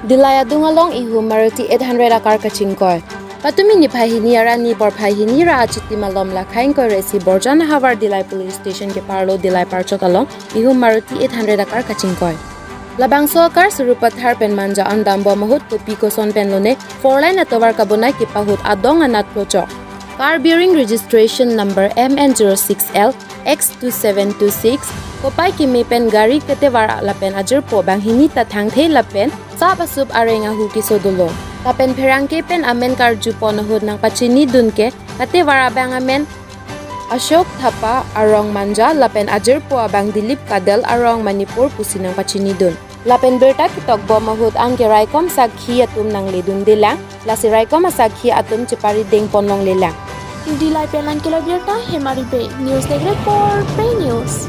Dillai along Ehum Maruti 800 Acar Kachingkoi. Patumi Niphai Hini arani Porphai Hini ra achitim alom la Kachingkoi resi Borjan Ahavar Dillai Police Station keparlo Dillai Parchot along Ehum Maruti 800 Acar Kachingkoi. Labangso Acar Surupathar pen Manja dambom ahut kopi koson pen lone Fourlane Atovar kabonai kepahut adong anat klochok. Car bearing registration number MN06L X2726 Kopai keme pen gari ketewara Lapen Ajar bang hini tathang the Lapen Pherangke arenga huki sodolo. Lapen Pherangke pen amen karju ponahud nang pachini dunke katewara bang amen Ashok Thapa arong Manja Lapen Ajar bang Dilip Kadel arong Manipur pusinang pachini dun. Lapen berta kitok bomahut ang keraikom sakhi atum nang ledun dilang lasiraikom sakhi atum chepari deng ponlong lelang. Dillai Parchot Ehum Maruti News Network Porphai News.